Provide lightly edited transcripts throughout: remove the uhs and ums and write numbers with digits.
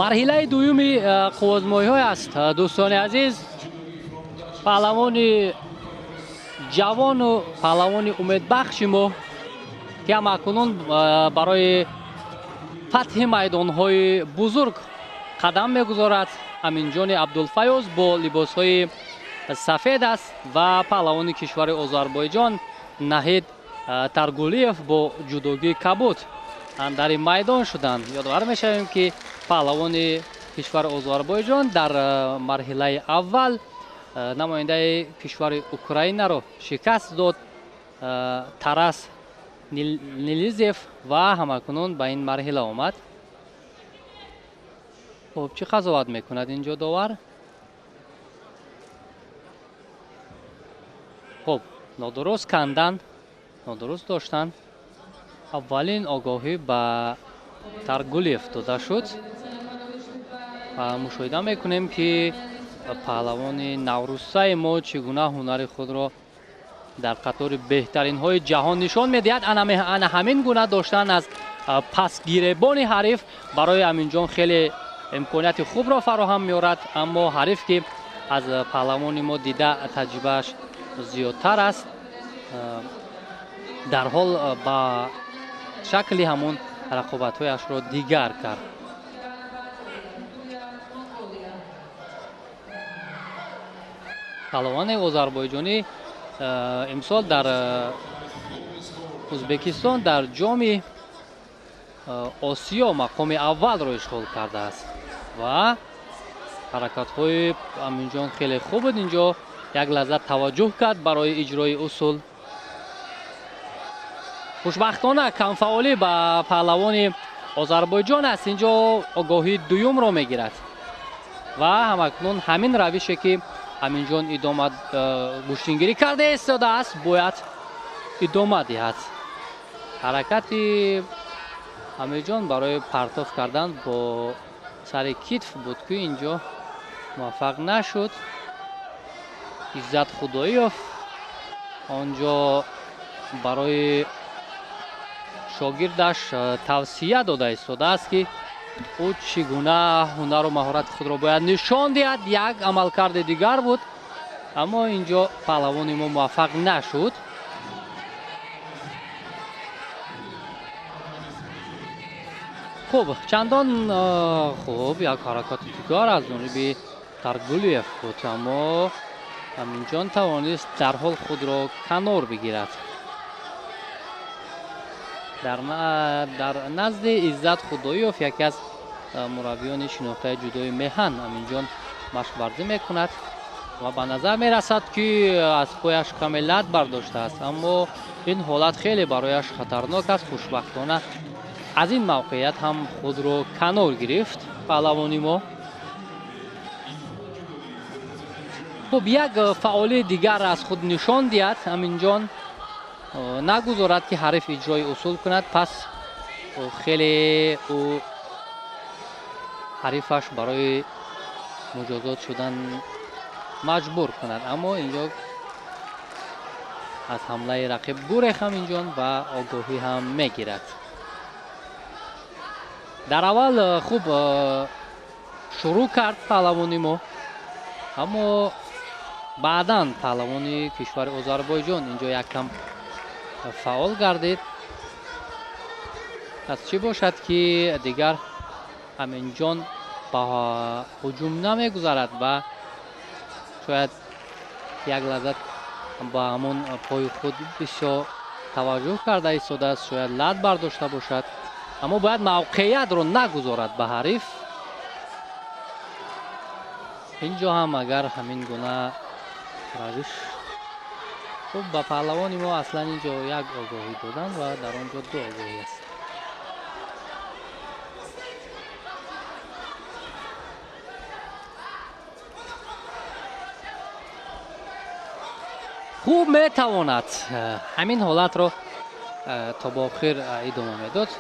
марҳилаи дуюми қуввозмоиҳо аст. дӯстони азиз, паҳлавони ҷавону паҳлавони умедбахши мо ки ҳамакунун барои фатҳи майдонҳои бузург қадам мегузорад. аминҷони абдулфайёз бо либосҳои сафед аст ва паҳлавони кишвари Озарбойҷон Наҳид Таргулиев бо ҷудогии кабуд андари майдон шуданд. ёдовар мешавем ки паҳлавони кишвари Озарбойҷон дар марҳилаи аввал намояндаи кишвари Украинаро шикаст дод, Тарас Нилизев, ва ҳамакунун ба ин марҳила омад. хуб, чӣ қазоват мекунад инҷо довар? хуб, нодуруст кандан, нодуруст доштан. аввалин огоҳӣ ба Таргулиев дода шуд. мушоҳида мекунем ки паҳлавони наврӯзсаи мо чӣ гуна ҳунари худро дар қатори беҳтаринҳои ҷаҳон нишон медиҳад. ана ҳамин гуна доштан аз пасгиребони ҳариф барои аминҷон хеле имконияти хубро фароҳам меорад. аммо ҳариф ки аз паҳлавони мо дида таҷрибааш зиёдтар аст, дарҳол ба шакли ҳамон рақобатҳояшро дигар кард. паҳлавони озарбойҷонӣ имсол дар ӯзбекистон дар ҷоми осиё мақоми аввалро ишғол кардааст ва ҳаракатҳои аминҷон хеле хуб буд. инҷо як лаҳза таваҷҷӯҳ кард барои иҷрои усул. хушбахтона камфаъолӣ ба паҳлавони Озарбойҷон аст. инҷо огоҳии дуюмро мегирад ва ҳамакнун ҳамин равише ки аминҷон идома гӯштингирӣ карда истодааст бояд идома диҳад. ҳаракати амирҷон барои партов кардан бо сари китф буд ки инҷо муваффақ нашуд. Иззат Худоиёв онҷо барои шогирдаш тавсия дода истодааст ки ӯ чӣ гуна ҳунару маҳорати худро бояд нишон диҳад. як амалкарди дигар буд, аммо инҷо паҳлавони мо муваффақ нашуд. хуб, чандон хуб, як ҳаракати дигар аз ҷониби Таргулиев буд, аммо аминҷон тавонист дарҳол худро канор бигирад. дар назди Иззат Худоиёв, яке аз мураббиёни шинохтаи ҷудои меҳан, аминҷон машқварзӣ мекунад ва ба назар мерасад ки аз пояш каме лат бардоштааст, аммо ин ҳолат хеле барояш хатарнок аст. хушбахтона аз ин мавқеият ҳам худро канор гирифт паҳлавони мо. хуб, як фаъолии дигар аз худ нишон диҳад. аминҷон нагузорад ки ҳариф иҷрои усул кунад, пас хеле ӯ ҳарифаш барои муҷозот шудан маҷбур кунад. аммо инҷо аз ҳамлаи рақиб гурехт аминҷон ва огоҳӣ ҳам мегирад. дар аввал хуб шурӯъ кард паҳлавони мо, аммо баъдан паҳлавони кишвари Озарбойҷон инҷо яккам фаъол гардид. пас чӣ бошад ки дигар аминҷон ба ҳуҷум намегузарад ва шояд як лаҳза ба ҳамон пои худ бисёр таваҷҷӯҳ карда истодааст, шояд лат бардошта бошад, аммо бояд мавқеиятро нагузорад ба ҳариф. инҷо ҳам агар ҳамин гуна равиш хуб, ба паҳлавони мо аслан инҷо як огоҳӣ додан ва дар он ҷо ду огоҳӣ аст. хуб метавонад ҳамин ҳолатро то ба охир идома медод.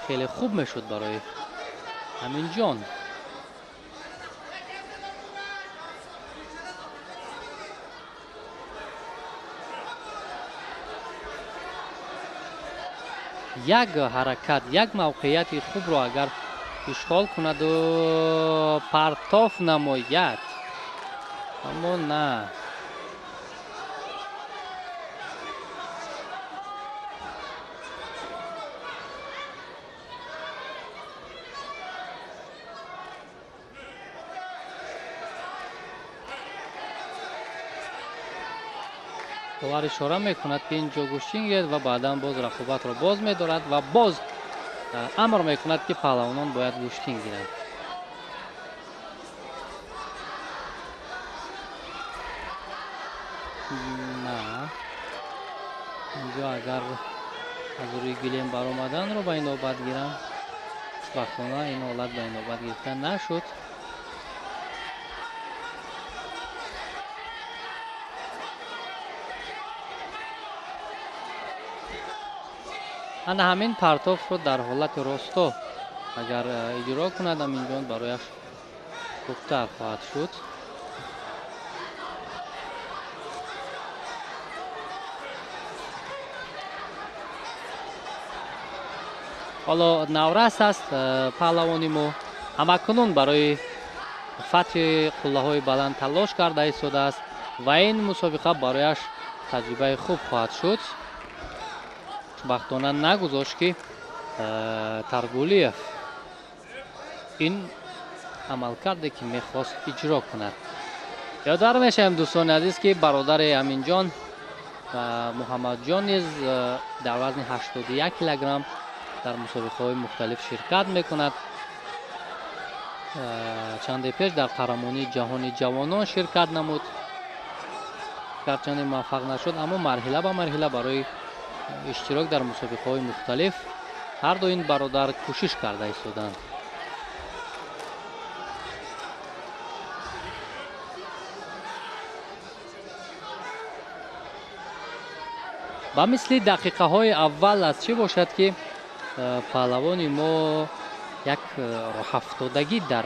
хеле хуб мешуд барои аминҷон. як ҳаракат, як мавқеияти хубро агар ишғол кунаду партоф намояд, аммо на. давар ишора мекунад ки инҷо гӯштин гиред ва баъдан боз рақобатро боз медорад ва боз амр мекунад ки паҳлавонон бояд гӯштин гиранд. на инҷо агар аз рӯи гилем баромаданро ба инобат гирам, хушбахтона ин ҳолат ба инобат гирифта нашуд. ана ҳамин партофро дар ҳолати росто агар иҷро кунад аминҷон барояш хубтар хоҳад шуд. ҳоло наврас аст паҳлавони мо ҳамакунун барои фатҳи қуллаҳои баланд талош карда истодааст ва ин мусобиқа барояш таҷрибаи хуб хоҳад шуд. хушбахтона нагузошт ки Таргулиев ин амалкарде ки мехост иҷро кунад. ёдовар мешавем дӯстони азиз ки бародари Аминҷон Муҳаммадҷон низ дар вазни 81 килограмм дар мусобиқаҳои мухталиф ширкат мекунад. чанде пеш дар қаҳрамонии ҷаҳони ҷавонон ширкат намуд, гарчанде муваффақ нашуд, аммо марҳила ба марҳила барои иштирок дар мусобиқаҳои мухталиф ҳар ду ин бародар кӯшиш карда истоданд. ба мисли дақиқаҳои аввал аз чӣ бошад ки паҳлавони мо як роҳафтодагӣ дар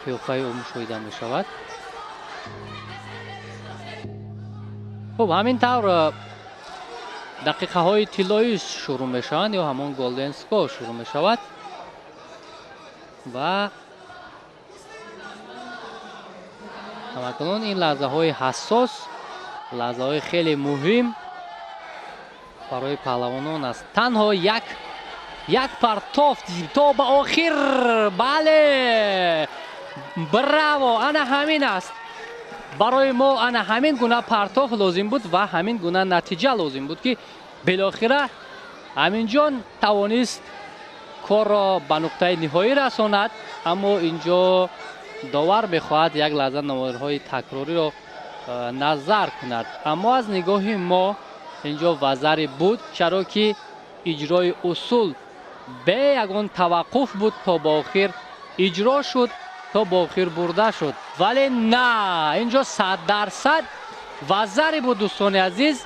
қиёфаи ӯ мушоҳида мешавад. хуб, ҳамин тавр дақиқаҳои тиллоӣ шурӯъ мешаванд ё ҳамон голден скор шурӯъ мешавад ва ҳамакунун ин лаҳзаҳои ҳассос, лаҳзаҳои хеле муҳим барои паҳлавонон аст. танҳо як партофт то ба охир. бале, браво, ана ҳамин аст. барои мо ана ҳамин гуна партоф лозим буд ва ҳамин гуна натиҷа лозим буд ки белохира Аминҷон тавонист корро ба нуқтаи ниҳоӣ расонад, аммо инҷо довар мехоҳад як лаҳза намоярҳои такрориро назар кунад. аммо аз нигоҳи мо инҷо вазаре буд, чаро ки иҷрои усул бе ягон таваққуф буд то ба охир иҷро шуд, то ба охир бурда шуд. вале на, инҷо 100% вазаре буд дӯстони азиз,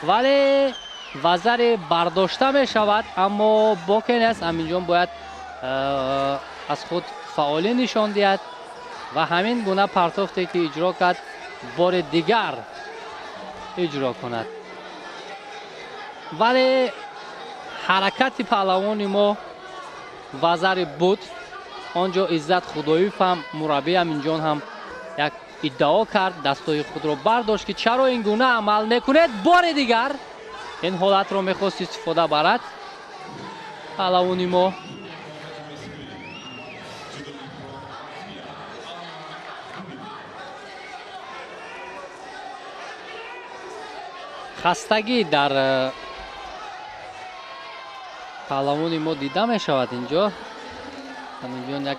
вале вазаре бардошта мешавад, аммо боке нест. Аминҷон бояд аз худ фаъолӣ нишон диҳад ва ҳамин гуна партофте ки иҷро кард бори дигар иҷро кунад. вале ҳаракати паҳлавони мо вазаре буд. онҷо Иззат Худоев ҳам мураббии Аминҷон ҳам як иддао кард, дастои худро бардошт ки чаро ин гуна амал мекунед. бори дигар ин ҳолатро мехост истифода барад паҳлавони мо. хастагӣ дар паҳлавони мо дида мешавад. инҷо Аминҷон як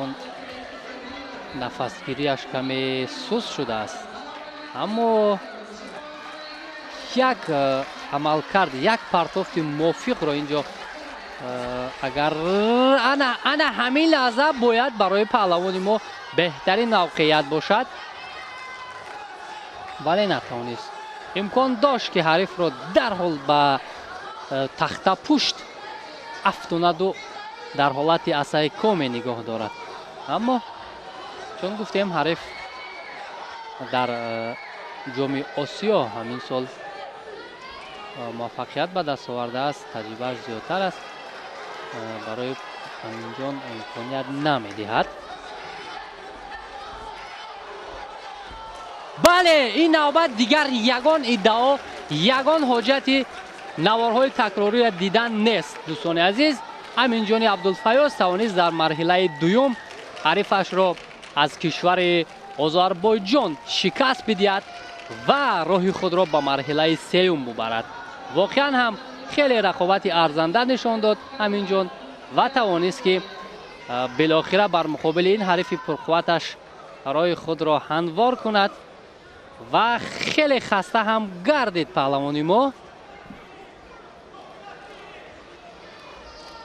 он нафасгирияш каме суст шудааст, аммо як амалкард, як партофти мувофиқро инҷо агар ана ҳамин лаҳза бояд барои паҳлавони мо беҳтарин мавқеият бошад, вале натавонист. имкон дошт ки ҳарифро дарҳол ба тахтапушт афтонаду дар ҳолати асаи коме нигоҳ дорад, аммо чун гуфтем ҳариф дар ҷоми Осиё ҳамин сол муваффақият ба даст овардааст, таҷрибааш зиёдтар аст. барои ҳаминҷон имконият намедиҳад. бале, ин навбат дигар ягон иддао, ягон ҳоҷати наворҳои такрориро дидан нест. дӯстони азиз, ҳаминҷони Абдулфаёз тавонист дар марҳилаи дуюм ҳарифашро аз кишвари Озарбойҷон шикаст бидиҳад ва роҳи худро ба марҳилаи сеюм бубарад. воқеан ҳам хеле рақобати арзанда нишон дод ҳаминҷон ва тавонист ки белохира бар муқобили ин ҳарифи пурқувваташ роҳи худро ҳамвор кунад ва хеле хаста ҳам гардид паҳлавони мо.